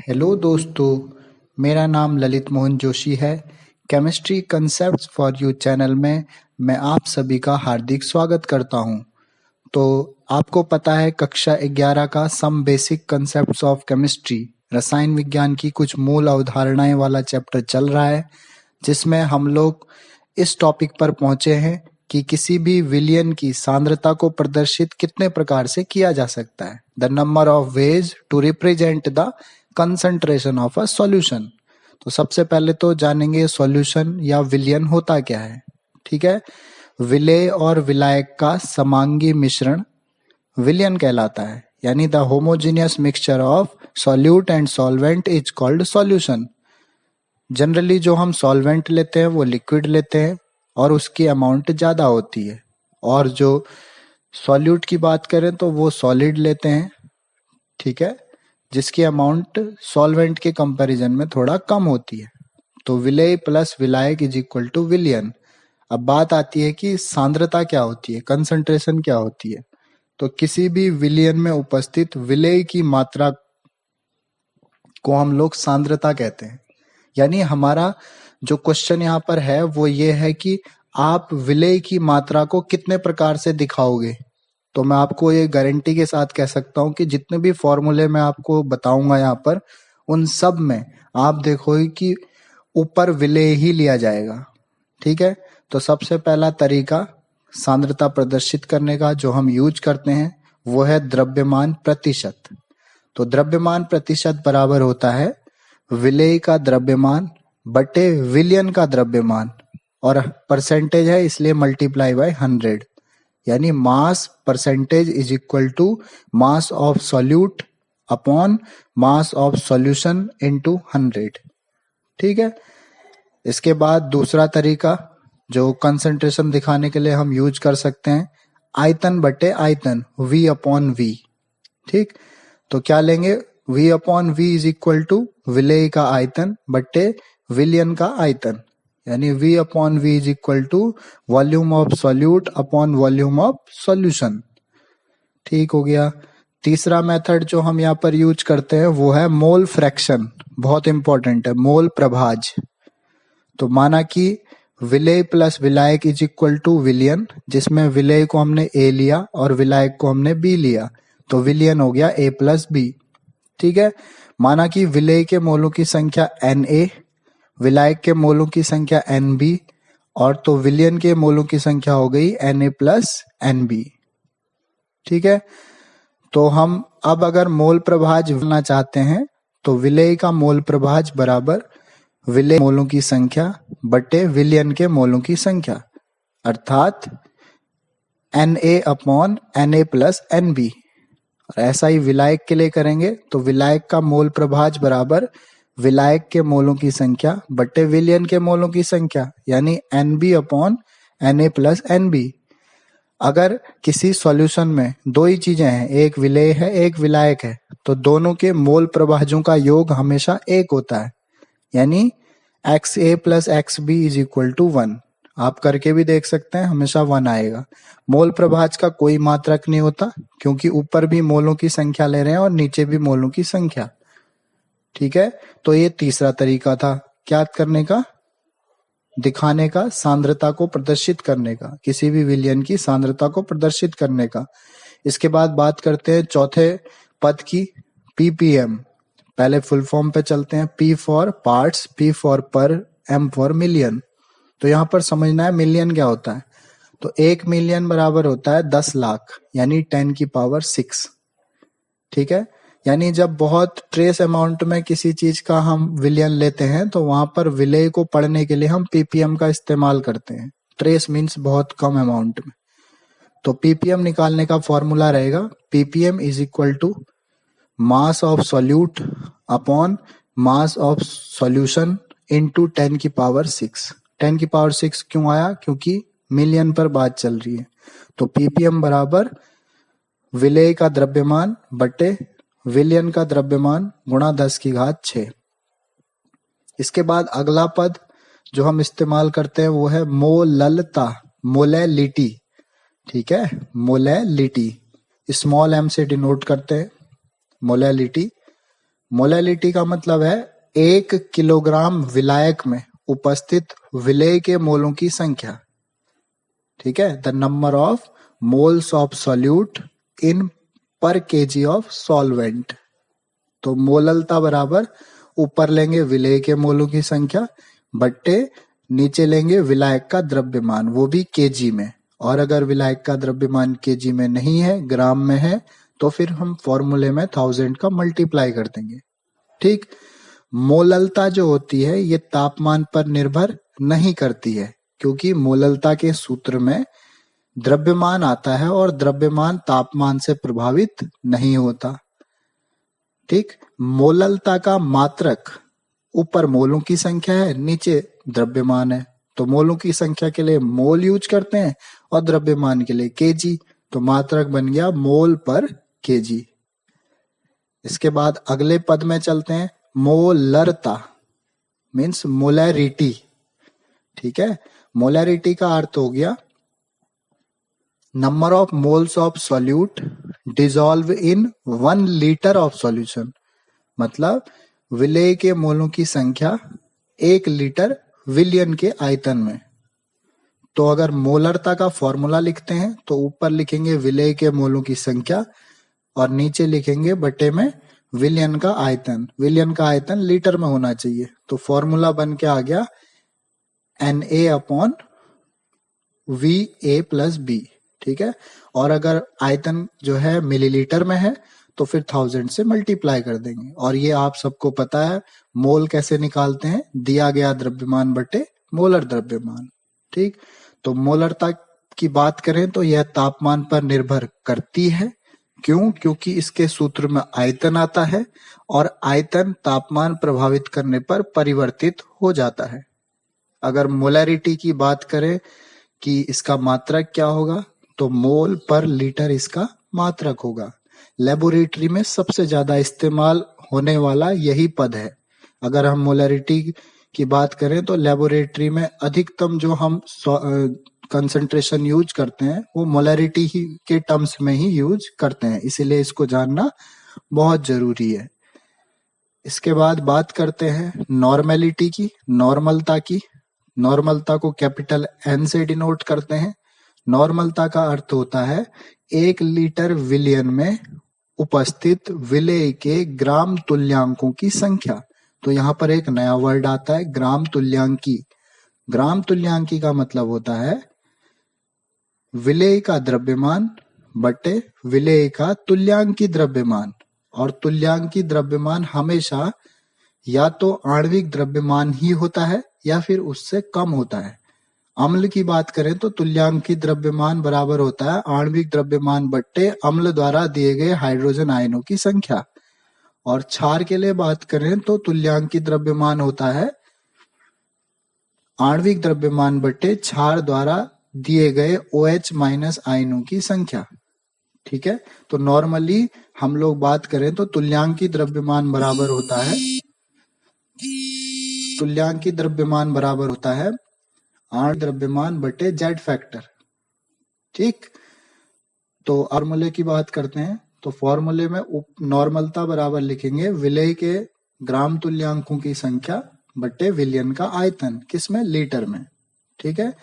Hello दोस्तों, मेरा नाम ललित मोहन जोशी है। Chemistry concepts for you channel में मैं आप सभी का हार्दिक स्वागत करता हूं। तो आपको पता है कक्षा 11 का some basic concepts of chemistry रसायन विज्ञान की कुछ मूल अवधारणाएं वाला चैप्टर चल रहा है, जिसमें हम लोग इस टॉपिक पर पहुंचे हैं कि किसी भी विलयन की सांद्रता को प्रदर्शित कितने प्रकार से किया जा सकता है। The number of ways to represent the concentration of a solution. तो सबसे पहले तो जानेंगे सॉल्यूशन या विलयन होता क्या है। ठीक है, विलेय और विलायक का समांगी मिश्रण विलयन कहलाता है, यानी the homogeneous mixture of solute and solvent is called solution. Generally जो हम सॉल्वेंट लेते हैं वो लिक्विड लेते हैं और उसकी अमाउंट ज्यादा होती है, और जो सॉल्यूट की बात करें तो वो सॉलिड लेते हैं, ठीक है, जिसकी अमाउंट सॉल्वेंट के कंपैरिजन में थोड़ा कम होती है। तो विलेय प्लस विलायक इज इक्वल टू विलयन। अब बात आती है कि सांद्रता क्या होती है, कंसंट्रेशन क्या होती है। तो किसी भी विलयन में उपस्थित विलेय की मात्रा को हम लोग सांद्रता कहते हैं। यानी हमारा जो क्वेश्चन यहाँ पर है वो ये है कि आप विलेय की मात्रा को कितने प्रकार से दिखाओगे। तो मैं आपको ये गारंटी के साथ कह सकता हूं कि जितने भी फॉर्मूले मैं आपको बताऊंगा यहाँ पर, उन सब में आप देखोगे कि ऊपर विलेय ही लिया जाएगा। ठीक है, तो सबसे पहला तरीका सांद्रता प्रदर्शित करने का जो हम यूज करते हैं वो है द्रव्यमान प्रतिशत। तो द्रव्यमान प्रतिशत बराबर होता है विलेय का द्रव्यमान बटे विलयन का द्रव्यमान, और परसेंटेज है इसलिए मल्टीप्लाई बाय 100, यानी mass percentage is equal to mass of solute upon mass of solution into 100। ठीक है, इसके बाद दूसरा तरीका जो कंसंट्रेशन दिखाने के लिए हम यूज कर सकते हैं, आयतन बटे आयतन, V अपॉन V। ठीक, तो क्या लेंगे, V upon V is equal to विलेय का आयतन बटे विलयन का आयतन, यानी V upon V is equal to volume of solute upon volume of solution. ठीक हो गया। तीसरा मेथड जो हम यहाँ पर यूज करते हैं वो है मोल फ्रैक्शन, बहुत इंपॉर्टेंट है, मोल प्रभाज। तो माना कि विलेय प्लस विलायक इज इक्वल टू विलयन, जिसमें विलेय को हमने A लिया और विलायक को हमने B लिया, तो विलयन हो गया A प्लस B। ठीक है, माना कि विलेय के मोलों की संख्या Na, विलायक के मोलों की संख्या Nb, और तो विलयन के मोलों की संख्या हो गई Na प्लस Nb। ठीक है, तो हम अब अगर मोल प्रभाज लेना चाहते हैं तो विलेय का मोल प्रभाज बराबर विलेय मोलों की संख्या बटे विलयन के मोलों की संख्या, अर्थात Na upon Na plus Nb। और ऐसा ही विलायक के लिए करेंगे तो विलायक का मोल प्रभाज बराबर विलायक के मोलों की संख्या बटे विलयन के मोलों की संख्या, यानी Nb upon Na plus Nb। अगर किसी सॉल्यूशन में दो ही चीजें हैं, एक विलेय है एक विलायक है, तो दोनों के मोल प्रभाजों का योग हमेशा एक होता है, यानी XA plus XB is equal to 1। आप करके भी देख सकते हैं, हमेशा 1 आएगा। मोल प्रभाज का कोई मात्रक नहीं होता, क्योंकि ऊपर भी मोलों की संख्या ले रहे हैं और नीचे भी मोलों की संख्या। ठीक है, तो ये तीसरा तरीका था क्या करने का, दिखाने का, सांद्रता को प्रदर्शित करने का, किसी भी विलयन की सांद्रता को प्रदर्शित करने का। इसके बाद बात करते हैं चौथे पद की, ppm। पहले फुल फॉर्म पे चलते हैं, P for parts, P for पर, M फॉर मिलियन। तो यहाँ पर समझना है मिलियन क्या होता है। तो 1 मिलियन बराबर होता है 10 लाख, यानी 10 की पावर 6। ठीक है, यानी जब बहुत ट्रेस अमाउंट में किसी चीज का हम विलयन लेते हैं तो वहां पर विलेय को पढ़ने के लिए हम ppm का इस्तेमाल करते हैं। ट्रेस मीन्स बहुत कम अमाउंट में। तो ppm निकालने का फॉर्मूला रहेगा ppm is equal to mass of solute upon mass of solution into 10 की पावर 6। 10 की पावर 6 क्यों आया, क्योंकि मिलियन पर बात चल रही है। तो ppm बराबर विलेय का द्रव्यमान बटे विलयन का द्रव्यमान गुणा 10 की घात 6। इसके बाद अगला पद जो हम इस्तेमाल करते हैं वो है मोललता, मोलैलिटी। ठीक है, मोलैलिटी स्मॉल m से डिनोट करते हैं मोलैलिटी। मोलैलिटी का मतलब है 1 किलोग्राम विलायक में उपस्थित विलेय के मोलों की संख्या। ठीक है, the number of moles of solute in पर केजी ऑफ सॉल्वेंट। तो मोललता बराबर ऊपर लेंगे विलेय के मोलों की संख्या बट्टे नीचे लेंगे विलायक का द्रव्यमान, वो भी केजी में। और अगर विलायक का द्रव्यमान केजी में नहीं है, ग्राम में है, तो फिर हम फॉर्मूले में 1000 का मल्टीप्लाई कर देंगे। ठीक, मोललता जो होती है ये तापमान पर निर्भर नहीं करती है, क्योंकि मोललता के सूत्र में द्रव्यमान आता है और द्रव्यमान तापमान से प्रभावित नहीं होता। ठीक, मोललता का मात्रक ऊपर मोलों की संख्या है, नीचे द्रव्यमान है। तो मोलों की संख्या के लिए मोल यूज करते हैं और द्रव्यमान के लिए केजी। तो मात्रक बन गया मोल पर केजी। इसके बाद अगले पद में चलते हैं, मोलरता मीन्स मोलैरिटी। ठीक है, मोलैरिटी का अर्थ हो गया number of moles of solute dissolve in 1 litre of solution. मतलब विलेय के मोलों की संख्या 1 लीटर विलियन के आयतन में। तो अगर मोलरता का फॉर्मूला लिखते हैं तो ऊपर लिखेंगे विलेय के मोलों की संख्या और नीचे लिखेंगे बटे में विलियन का आयतन। विलियन का आयतन लीटर में होना चाहिए। तो फॉर्मूला बन के आ गया Na upon Va plus B. ठीक है, और अगर आयतन जो है मिलीलीटर में है तो फिर 1000 से मल्टीप्लाई कर देंगे। और ये आप सबको पता है मोल कैसे निकालते हैं, दिया गया द्रव्यमान बटे मोलर द्रव्यमान। ठीक, तो मोलरता की बात करें तो यह तापमान पर निर्भर करती है। क्यों? क्योंकि इसके सूत्र में आयतन आता है और आयतन तापमान प्रभावित करने पर परिवर्तित हो जाता है। अगर मोलैरिटी की बात करें कि इसका मात्रक क्या होगा, तो मोल पर लीटर इसका मात्रक होगा। लेबोरेटरी में सबसे ज्यादा इस्तेमाल होने वाला यही पद है। अगर हम मोलैरिटी की बात करें तो लेबोरेटरी में अधिकतम जो हम कंसंट्रेशन यूज करते हैं वो मोलैरिटी ही के टर्म्स में ही यूज करते हैं, इसीलिए इसको जानना बहुत जरूरी है। इसके बाद बात करते हैं नॉर्मेलिटी की, नॉर्मलता की। नॉर्मलता को कैपिटल N से डिनोट करते हैं। नॉर्मलता का अर्थ होता है 1 लीटर विलियन में उपस्थित विलेय के ग्राम तुल्यांकों की संख्या। तो यहाँ पर एक नया वर्ड आता है, ग्राम तुल्यांकी। ग्राम तुल्यांकी का मतलब होता है विलेय का द्रव्यमान बटे विलेय का तुल्यांकी द्रव्यमान। और तुल्यांकी द्रव्यमान हमेशा या तो आणविक द्रव्यमान ही होता है या फिर उससे कम होता है। अम्ल की बात करें तो तुल्यांकी द्रव्यमान बराबर होता है आणविक द्रव्यमान बट्टे अम्ल द्वारा दिए गए हाइड्रोजन आयनों की संख्या। और क्षार के लिए बात करें तो तुल्यांकी द्रव्यमान होता है आणविक द्रव्यमान बट्टे क्षार द्वारा दिए गए OH माइनस आयनों की संख्या। ठीक है, तो नॉर्मली हम लोग बात करें तो तुल्यांकी द्रव्यमान बराबर होता है आणविक द्रव्यमान बटे जेड फैक्टर। ठीक, तो फॉर्मूले की बात करते हैं तो फॉर्मूले में नॉर्मलता बराबर लिखेंगे विलेय के ग्राम तुल्यांकों की संख्या बटे विलियन का आयतन, किसमें? लीटर में। ठीक है,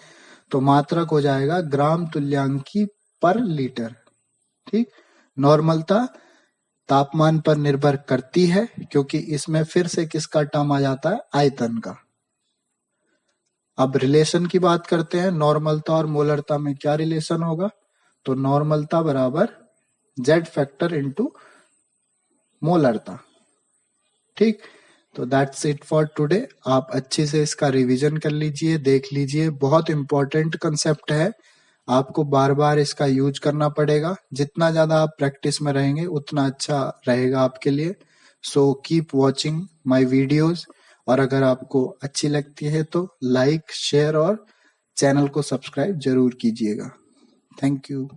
तो मात्रक हो जाएगा ग्राम तुल्यांकी पर लीटर। ठीक, नॉर्मलता तापमान पर निर्भर करती है क्योंकि इसमें फिर से किसका टर्म आ जाता है? आयतन का। अब रिलेशन की बात करते हैं, नॉर्मलता और मोलरता में क्या रिलेशन होगा? तो नॉर्मलता बराबर जेड फैक्टर इनटू मोलरता। ठीक, तो दैट्स इट फॉर टुडे। आप अच्छे से इसका रिवीजन कर लीजिए, देख लीजिए, बहुत इंपॉर्टेंट कंसेप्ट है। आपको बार बार इसका यूज करना पड़ेगा। जितना ज्यादा आप प्रैक्टिस में रहेंगे उतना अच्छा रहेगा आपके लिए। So keep watching my videos, और अगर आपको अच्छी लगती है तो लाइक, शेयर और चैनल को सब्सक्राइब जरूर कीजिएगा। Thank you.